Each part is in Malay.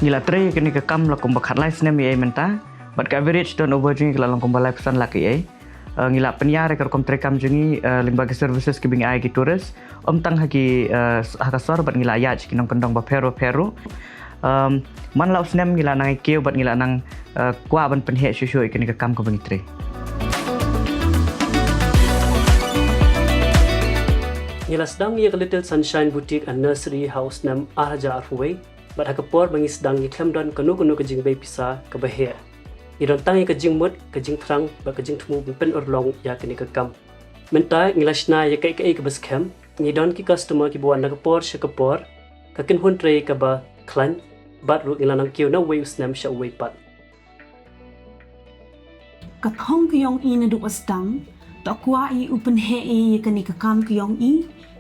ngila tre kini ke kam la kum bakhat lai snem ye menta but ka average turnover jingi kala long kum balai pesan la ke ngila penyar ke kom tre kam jingi limbaga services ke bingi ai ki tourist tang haki hakasor bat ngila ya ki nong kendong ba pero man la snem ngila nang keu bat ngila nang kwa ban penhe shushu kini ke kam ko bingi tre ngila sedang ye Little Sunshine Boutique and Nursery House nam Arja Arway bat hakapor bangi sedang ye klamdon kanu ke jing bay pisa ke bahia idon tangi ke jing mut ke jing trang ba ke jing thumu pen orlong ya kini ke kam mentai ngila shna ye kai ke bas kem ngidon ki customer ki buan nakapor shakapor ka kin hun tre ka ba klan bat ru ngila nang kiu na way usnam sha way pat ka thong ki yong i na du asdang ta kwa i upen he ye kini ke kam ki yong i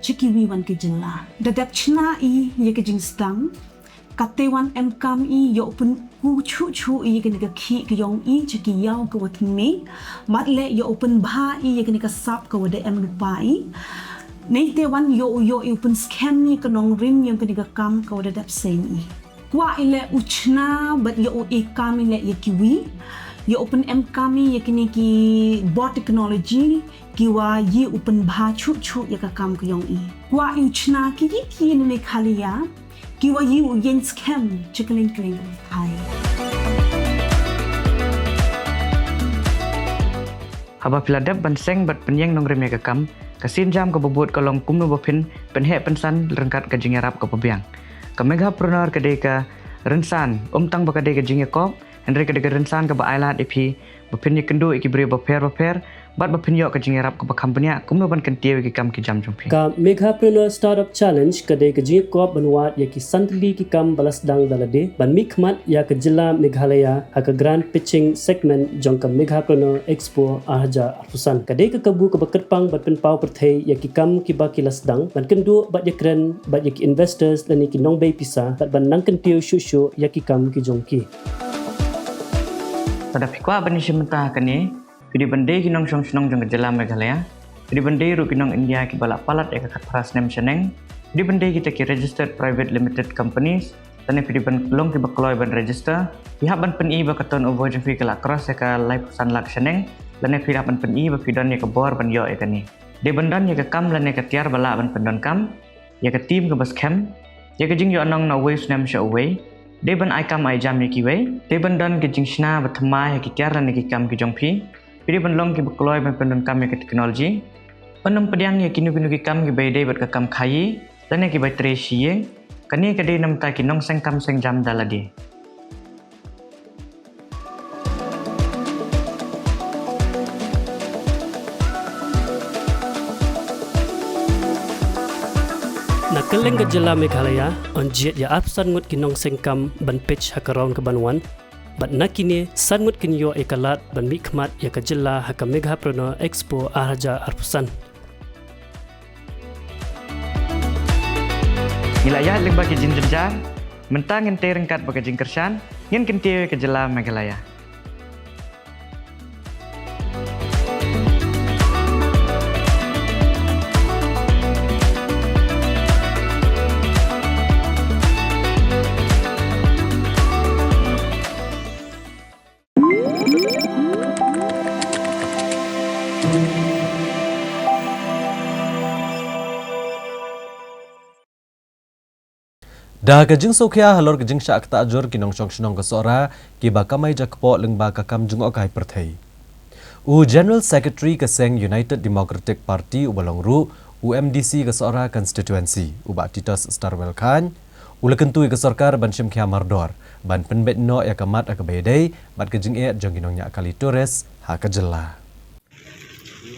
chiki wi wan ki jinla dadak chna i ye ke jing stang Katewan MKM i yo open chu i kini ka ki yong i chiki yaw ka wat me matle yo open bha i kini ka sap ka wada em lupa i nei te wan yo open scam ni ka nong rim yang kini ka kam ka wada dap sen i kwa ile uchna but yo e kam ile ye kiwi yo open MKM i kini ki bot technology kiwa ye open bha chu ya ka kam ka yong i kwa uchna ki ni khalia Kiwa yu yen scam chikling hai. Haba piladap banseng bat penyeng nong remya kakam kasin jam ke bobot kalong kumno bopin penhe pensan rengkat ke jingarap ke pebiang. Ke megapreneur ke deka rensan tang ba ke deka jingakop Henry ke deka rensan ke ba ailat ipi bopin ye kendu iki beri baper bat bopin yo ke jingarap ke company kumno ban kentie ke kam ki jam jumpi. Ka Megapreneur Startup Challenge ke deka jingakop banwat ya ki santli ki kam balas dang dalade ban mikmat ya ke jila Meghalaya ha ke grand pitching segment jong ke Megapreneur Expo Arja Arpusan ke deka kabu ke bakerpang bat pen pau perthei ya ki kam ki ba ki lasdang ban kendu bat ya kren bat ya ki investors dan ki nong bay pisa bat ban nang kentiu shushu ya ki kam ki jongki pada pikwa bani shimta kani Pidi bandai kinong shong jong jela Meghalaya. Pidi bandai ru kinong India ki balak palat eka kat paras nem seneng. Pidi bandai kita ki registered private limited companies. Tane pidi ban long ki bakloi ban register. Pihak ban peni ba katon over jong fi kala cross eka live san lak seneng. Lane pihak ban peni ba pidon eka bor ban yo eka ni. De bandan eka kam lane eka tiar balak ban pendon kam. Eka team ke bas camp. Eka jing yo anong na waves nem sha away. De ban ai kam ai jam ki way. De bandan ke jing shna ba thamai ki tiar lane ki kam ki jong phi. Pidi banlong ki bekloi ban pendon kam ke teknologi. Penem pediang ya kinu ki kam ki baidai bat ka kam khai. Dan ki bai tre sieng. Kani ka dei nam ta ki nong seng kam seng jam daladi. Nakaleng ke jela Meghalaya on jet ya apsan ngut ki nong seng kam ban pitch hakaron ke banwan Bat nakini sangut kinyo ekalat ban mikmat ya kajela haka Megapreneur Expo Arja Arpusan. Wilayah lembah ke jinjenjar, mentang ente rengkat bagi jingkersan, ngin kentie ke jela Meghalaya. Da kajing sokya halor kajing syak ta ajur kinong chong shnong ka sora ki ba kamai jakpo lengba ka kam jung okai perthei. General Secretary ka Seng United Democratic Party ubalong ru UMDC ka sora constituency uba Titus Starwell Khan ulakentu ka sarkar ban shim kya mardor ban penbet no ya kamat akabedai bat kajing e jong kinong nya kali tores ha kajela.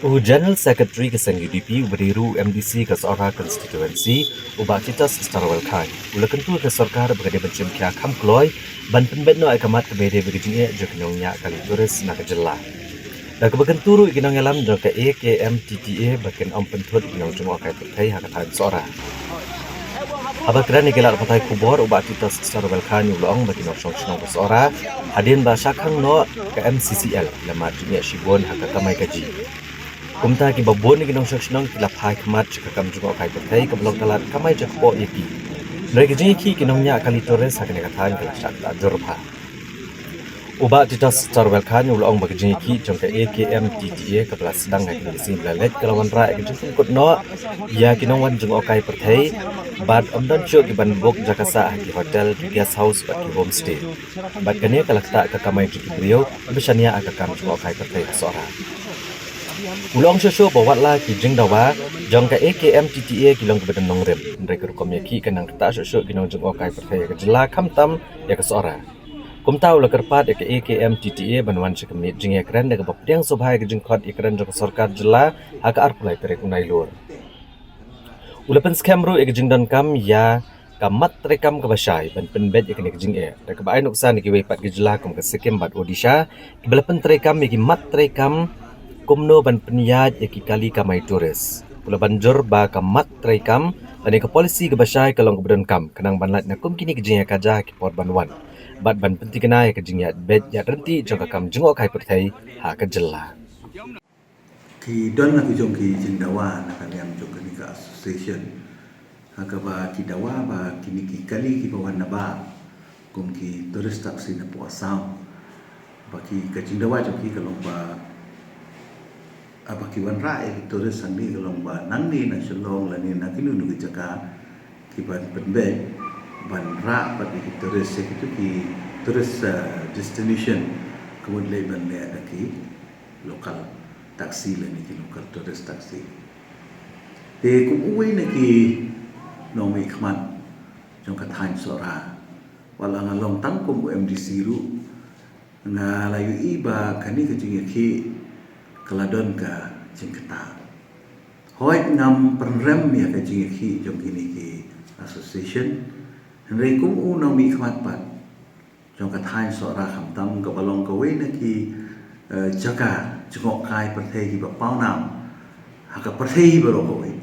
General Secretary ke Seng UDP beriru MDC ke seorang constituency ubah Titus Starwell Khan. Ula kentu ke sarkar berada bencem kia kam kloy ban penbet no akamat kebede begini jokinong nya kali turis nak jela. Da kebegenturu ikinong alam do ke AKMTTA bakin om pentut ikinong jemo kai pertai hakatan seorang. Abakran ikilar patai kubor ubah Titus Starwell Khan ulong bakin opsong senong ke seorang hadin ba syakang no ke MCCL lama dunia shibon hakakamai kaji. Kumta ki babon ni ginong syakshong kila phai khamat chakam jugo kai patai kablong kalat kamai jakpo yaki Mereka jing ki kinongnya kali Torres hakane kathan kala syak ta jorba. Uba tita star welkan ulong bagi jing ki jong ka AKM TTA kapala sedang hakane sin lalet kalawan ra ek jing kut no ya kinongwan jong okai perthai bad omdan cho ki ban bok jakasa ki hotel ki guest house bat ki homestay. Bad kane kala ta ka kamai ki brio bisania aka kam jong okai perthai sora. Ulong shosho bawat la ki jing dawa jong ka AKM TTA kilong ke badan nongrem mereka rukom ya ki kanang kata shosho kinong jong okai perthai ka jela kamtam ya ka sora. Kum tahu la kerpat ke AKM TTA banwan sekami jing ekran daga bapdiang subhai ke jing khot ekran jong sarkar jela haka arpulai terek unai lur. Ulapan scam ru ek jing don kam ya kamat rekam ke basai ban penbet ek nek jing e daga bai nuksan ki wepat ke jela kum ke sekem bat Odisha ki belapan terekam ki mat terekam kumno ban peniyaj ki kali kamai turis. Ulapan jor ba kamat terekam dan ke polisi ke basai kalong ke badan kam kenang banlat na kum kini ke jing kaja ki por banwan. Bat ban penting kena ke jing ya bet ya renti jong kam jengok kai perthai ha ka jela. Ki don na ki jong ki jing dawa na kaliam jong ki ka association haka ba ki dawa ba kini ki kali ki bawan na ba kum ki tourist taxi na po asam ba ki ka jing dawa jong ki kalong ba apa ki wan ra e tourist sang ni kalong ba nang ni na shalong la ni na kinu nu ki jaka ki ban penbe ban ra ba ki tourist se ki tourist destination kemudian ban le ada ki lokal taksi lah ni kilo tourist taksi. Te kum uwi na ki nomi khman jong kathan sora wala ngalong tang kum MDC ru nga layu iba kani ka jing ki kaladon ka jing kata. Hoi ngam penrem ya ka jing ki jong kini ki association henry kum u nomi khman pat jong kathan sora kham tam ka balong ka we na ki jaga jengok kai perthai ki bapau nam haka perthai barokoi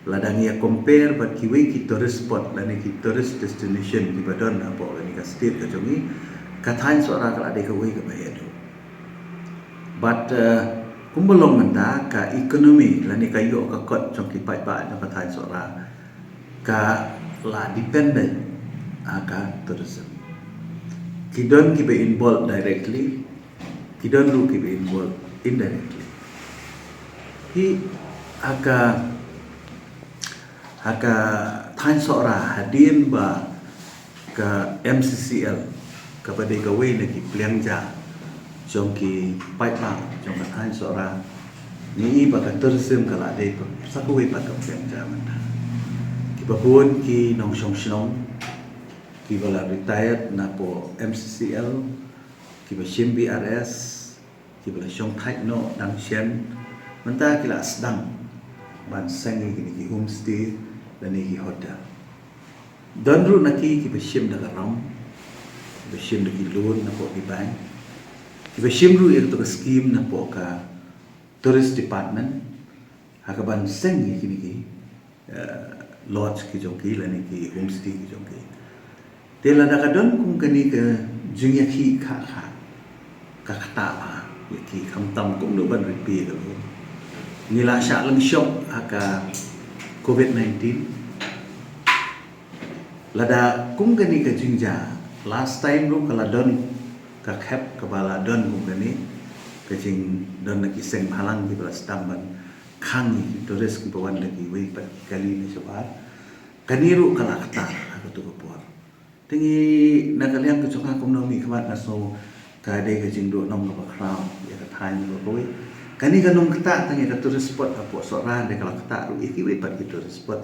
ladang ya compare bat ki we ki tourist spot lani ki tourist destination ki badon apo lani ka state ka jongi kathan sora ka ade ka we ka bahedo but kumbolong menta ka economy lani ka yo ka kot jong ki pai ba jong kathan sora ka la dependent aka tourism ki don ki be involved directly ki don lu ki be involved indirectly. Hi haka than sora hadin ba ka MCCL ka bade ka we na ki pliang ja jong ki pai pa jong ka than sora ni ba ka tourism ka la de pa sa ko we pa ka pliang ja man ki ba pun ki nong shong ki bala retired na po MCCL ki ba shim BRS ki bala shong thai no dang shen menta ki la sedang ban sangi ki homestay dan ki hotel dan ru na ki ba shim da ram ki ba shim da ki loan na po ki bank ki ba shim ru ek to scheme na po ka tourist department haka ban sangi ki lodge ki jong ki la ni ki homestay ki jong ki tela da kadon kum kani ka jingya ki kha kata ba ki kham tam kum do ban repi ka lo ni la sha lang shop aka COVID-19 lada kum kani ka jingja last time ru kala don ka khap ka bala don kum kani ka jing don na ki seng halang ki bala stamban khang ni tourist ki bawan lagi we pa kali ni sobat kaniru kala kata aku tu ko por tingi nakaliam ke chokha kum no mi khmat na so ka de ka jing do nom ka khraw ya ka thain ro koi kani ka nom kata tangi ka tourist spot apo so ran de kala kata ru iki we pat ki tourist spot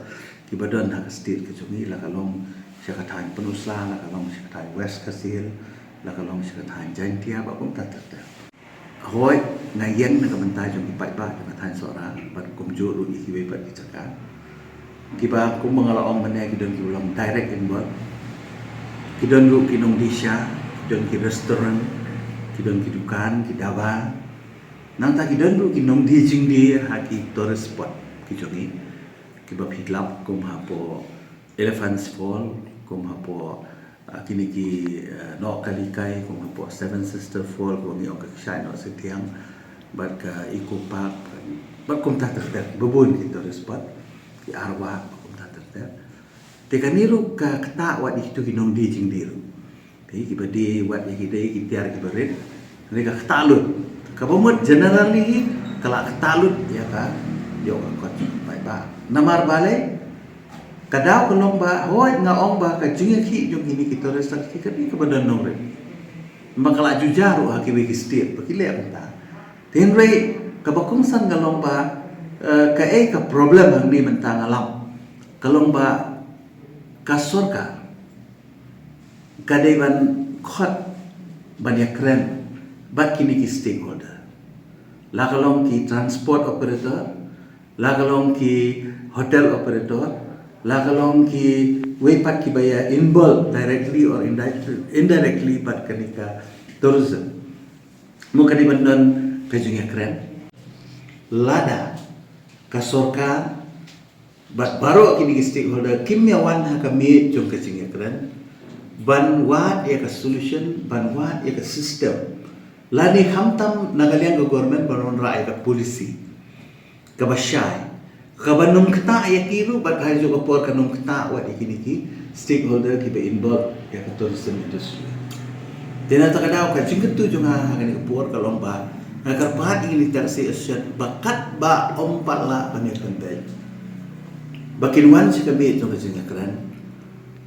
ki badon ha ka state ka chungi la ka long sya ka thain penusla la ka long sya ka thain west kasil la ka long sya ka thain jantia ba kum ta ta hoi ngai yen na ka bantai jong ki pai ba ka thain so ran pat kum jo ru iki we pat ki chaka ki ba kum mangala ong mane ki don ki ulam direct involved ki don ru ki nong disha ki don ki restaurant ki don ki dukan ki dawa nang ta ki don ru ki nong di jing di ha ki tourist spot ki jongi ki ba hitlap kum ha po Elephants Fall kum ha po kini ki no kalikai kum ha po Seven Sister Fall kum ni ok shai no setiang bat ka Eco Park bat kum ta ter bebun ki tourist spot ki arwa kum ta ter Teka niru ka kata wat itu kinong di jing diru. Pi kibadi wat yahidai kitiar kibarit. Mereka ketalut. Kabumut generally kalau ketalut ya ka yo ka kot bai ba. Namar balai kadau kelong ba hoi ngaong ba ka jing ki jong ini kita restak ki kadi kepada nomre. Makala jujaru hakiwi ki state pakile anta. Tenrei kabakungsan galong ba ka ka problem hang ni mentang alam. Kalong ba kasorka kadaiban khot banyak keren bat kini ki stakeholder lagalong ki transport operator lagalong ki hotel operator lagalong ki wepat ki baya involved directly or indirectly bat kanika tourism mo kadiban don kajungnya keren lada kasorka bat baru kini stakeholder kimyawan ha kami jong kacing keren ban wat ya ka solution ban wat ya ka system lani hamtam nagalian go government baron ra ya ka policy ka basyai ka banum kata ya kiru bat ha jo ka por kanum kata wat kini ki stakeholder ki be involved ya ka tourism industry dena ta kadau ka jing ketu jong ha kani ka por ka lomba agar pat ini tersi asyad bakat ba ompat la banyak pentai bakin wan si kami itu kajing keren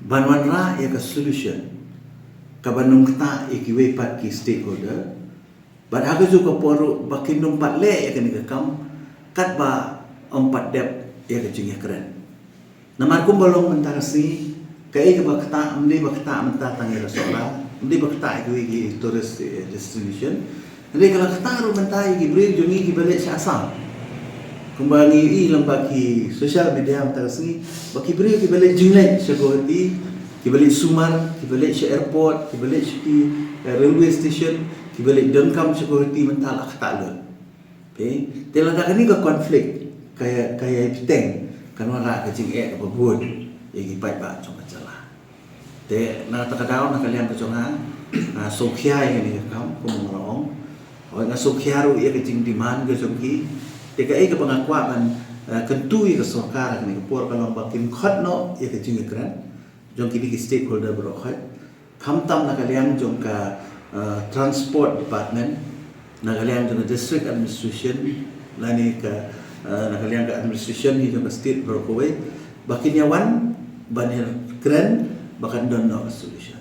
banwan ra ya ka solution ka banung kata ikiwe pat ki stakeholder bat aga juga poru bakin numpat le ya kani ka kam kat ba ompat dep ya kajing keren namar kum bolong mentara si kai ka bakta amdi bakta menta tangi rasola amdi bakta ikiwe ki tourist destination ndi kala kata ru mentai ki bri jongi ki balik sa asam kumbangi i lambaki social media mtarasi baki beri ki balik jinglek security ki balik Sumar ki balik sa airport ki balik ki railway station ki balik Dunkam security mental aktalun okay telada kani ka konflik kaya piteng kanwara ka jing ka babud igi pai ba chong chala te na takadaw na kalian ka chonga sokhya ini kam kumong oi nga sokhya ru ia ka jing demand ka chongki teka ka pengakuan kentui ke sorkar ni por kalong bakin khot no ya ke jing kran jong kini ki stakeholder berokhat khamtam na kaliang jong ka transport department na kaliang jong district administration lani ka na kaliang ka administration ni jong state berokoi bakin yawan banir kran bakan don no solution